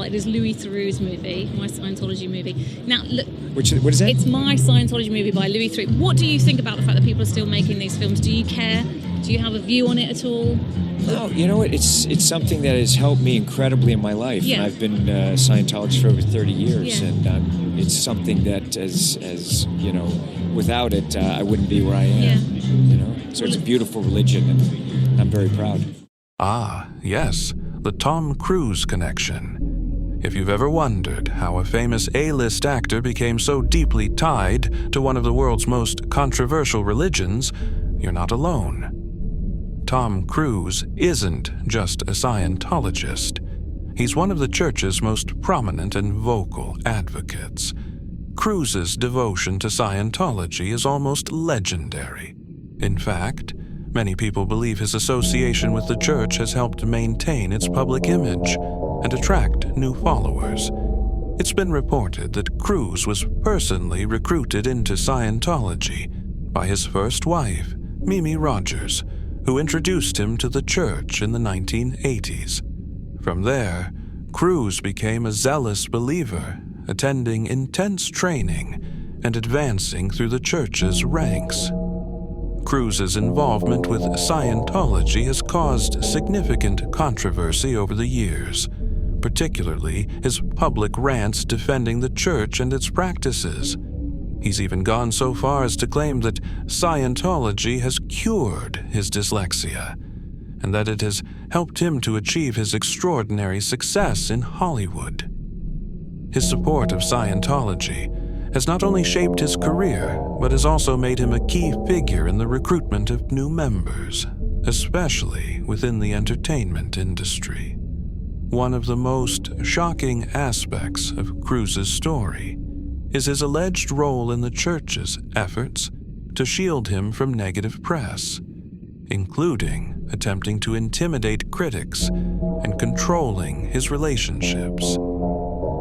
like this Louis Theroux's movie, My Scientology movie. Now, look, what is that? It's My Scientology movie by Louis Theroux. What do you think about the fact that people are still making these films? Do you care? Do you have a view on it at all? No, you know what? It's something that has helped me incredibly in my life. Yeah. And I've been a Scientologist for over 30 years, Yeah. and it's something that, as you know, without it, I wouldn't be where I am. Yeah. You know, so it's a beautiful religion, and I'm very proud. Ah, yes, the Tom Cruise connection. If you've ever wondered how a famous A-list actor became so deeply tied to one of the world's most controversial religions, you're not alone. Tom Cruise isn't just a Scientologist. He's one of the church's most prominent and vocal advocates. Cruise's devotion to Scientology is almost legendary. In fact, many people believe his association with the church has helped maintain its public image and attract new followers. It's been reported that Cruise was personally recruited into Scientology by his first wife, Mimi Rogers, who introduced him to the church in the 1980s. From there, Cruise became a zealous believer, attending intense training and advancing through the church's ranks. Cruise's involvement with Scientology has caused significant controversy over the years, particularly his public rants defending the church and its practices. He's even gone so far as to claim that Scientology has cured his dyslexia, and that it has helped him to achieve his extraordinary success in Hollywood. His support of Scientology has not only shaped his career, but has also made him a key figure in the recruitment of new members, especially within the entertainment industry. One of the most shocking aspects of Cruise's story is his alleged role in the church's efforts to shield him from negative press, including attempting to intimidate critics and controlling his relationships.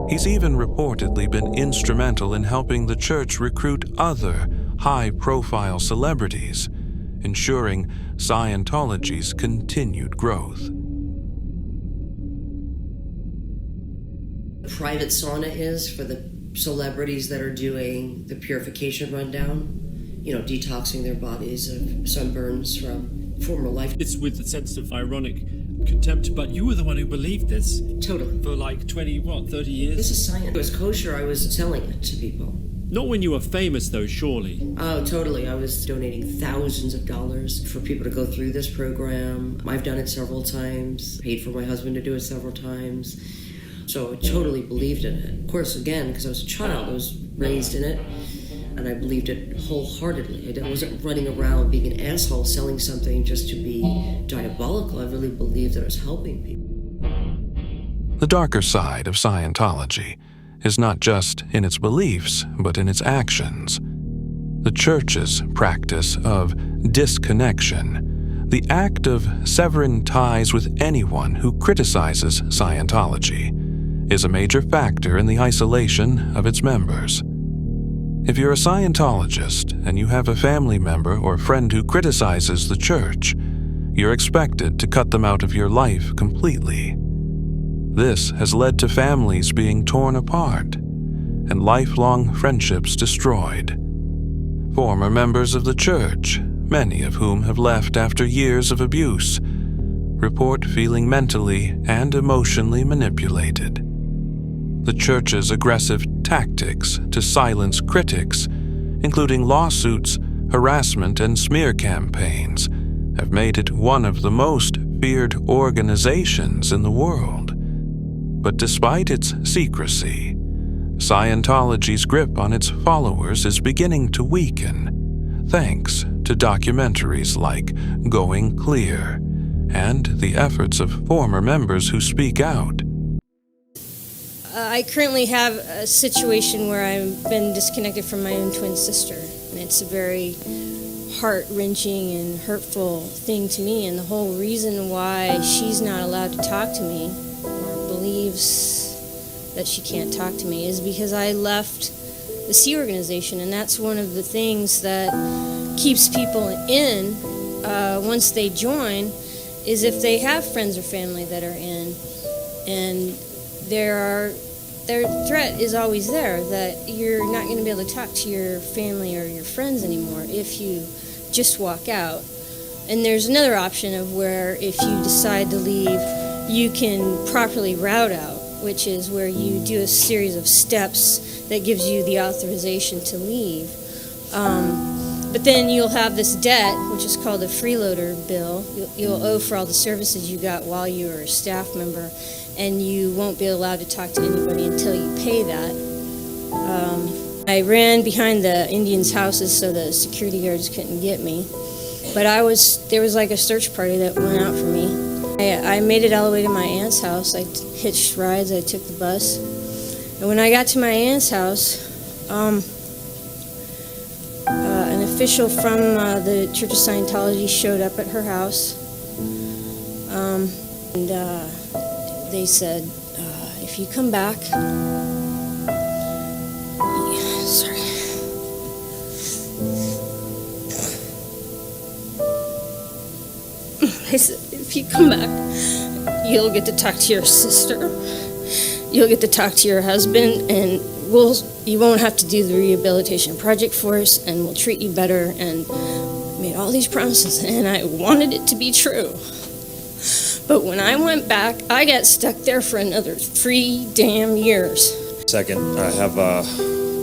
He's even reportedly been instrumental in helping the church recruit other high-profile celebrities, ensuring Scientology's continued growth. Private sauna is for the celebrities that are doing the purification rundown, detoxing their bodies of sunburns from former life. It's with a sense of ironic contempt, but you were the one who believed this. Totally. For like 30 years? This is science. It was kosher. I was selling it to people. Not when you were famous, though, surely. Oh, totally. I was donating thousands of dollars for people to go through this program. I've done it several times, paid for my husband to do it several times. So I totally believed in it. Of course, again, because I was a child, I was raised in it, and I believed it wholeheartedly. I wasn't running around being an asshole selling something just to be diabolical. I really believed that I was helping people. The darker side of Scientology is not just in its beliefs, but in its actions. The church's practice of disconnection, the act of severing ties with anyone who criticizes Scientology, is a major factor in the isolation of its members. If you're a Scientologist and you have a family member or friend who criticizes the church, you're expected to cut them out of your life completely. This has led to families being torn apart and lifelong friendships destroyed. Former members of the church, many of whom have left after years of abuse, report feeling mentally and emotionally manipulated. The church's aggressive tactics to silence critics, including lawsuits, harassment, and smear campaigns, have made it one of the most feared organizations in the world. But despite its secrecy, Scientology's grip on its followers is beginning to weaken, thanks to documentaries like Going Clear and the efforts of former members who speak out. I currently have a situation where I've been disconnected from my own twin sister, and it's a very heart-wrenching and hurtful thing to me, and the whole reason why she's not allowed to talk to me, or believes that she can't talk to me, is because I left the Sea Organization, and that's one of the things that keeps people in once they join, is if they have friends or family that are in, and their threat is always there, that you're not going to be able to talk to your family or your friends anymore if you just walk out. And there's another option of where if you decide to leave, you can properly route out, which is where you do a series of steps that gives you the authorization to leave. But then you'll have this debt, which is called a freeloader bill. You'll owe for all the services you got while you were a staff member, and you won't be allowed to talk to anybody until you pay that. I ran behind the Indians' houses so the security guards couldn't get me. But there was like a search party that went out for me. I made it all the way to my aunt's house. I hitched rides, I took the bus. And when I got to my aunt's house, an official from the Church of Scientology showed up at her house. And they said, if you come back, sorry. They said, if you come back, you'll get to talk to your sister, you'll get to talk to your husband, and you won't have to do the rehabilitation project for us, and we'll treat you better, and made all these promises, and I wanted it to be true. But when I went back, I got stuck there for another 3 damn years. Second, I have,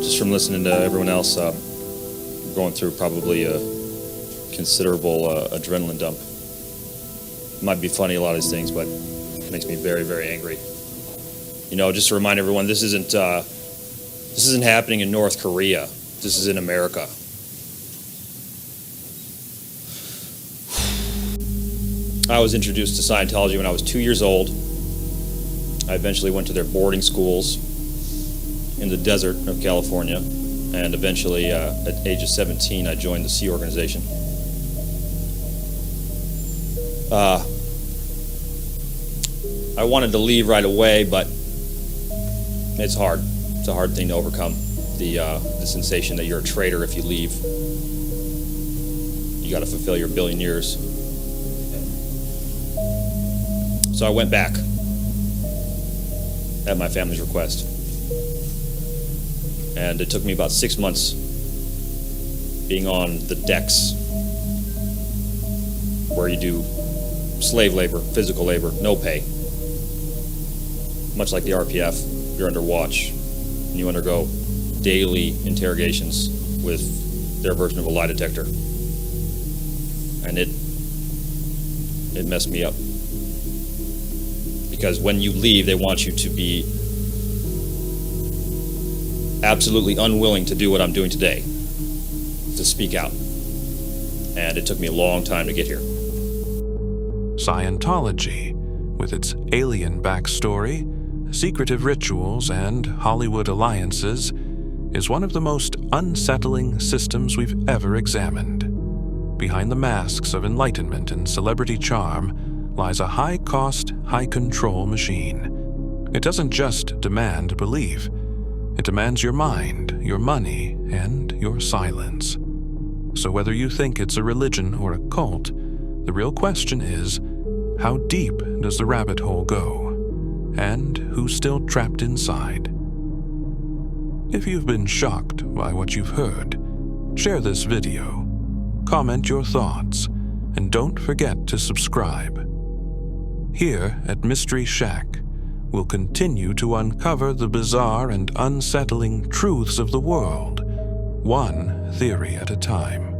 just from listening to everyone else, going through probably a considerable adrenaline dump. It might be funny, a lot of these things, but it makes me very, very angry. You know, just to remind everyone, this isn't happening in North Korea. This is in America. I was introduced to Scientology when I was 2 years old. I eventually went to their boarding schools in the desert of California, and eventually, at the age of 17, I joined the Sea Organization. I wanted to leave right away, but it's hard. It's a hard thing to overcome, the sensation that you're a traitor if you leave. You got to fulfill your 1 billion years. So I went back at my family's request. And it took me about 6 months being on the decks where you do slave labor, physical labor, no pay. Much like the RPF, you're under watch, and you undergo daily interrogations with their version of a lie detector. And it messed me up. Because when you leave, they want you to be absolutely unwilling to do what I'm doing today, to speak out. And it took me a long time to get here. Scientology, with its alien backstory, secretive rituals, and Hollywood alliances, is one of the most unsettling systems we've ever examined. Behind the masks of enlightenment and celebrity charm lies a high-cost, high-control machine. It doesn't just demand belief. It demands your mind, your money, and your silence. So whether you think it's a religion or a cult, the real question is, how deep does the rabbit hole go? And who's still trapped inside? If you've been shocked by what you've heard, share this video, comment your thoughts, and don't forget to subscribe. Here at Mystery Shack, we'll continue to uncover the bizarre and unsettling truths of the world, one theory at a time.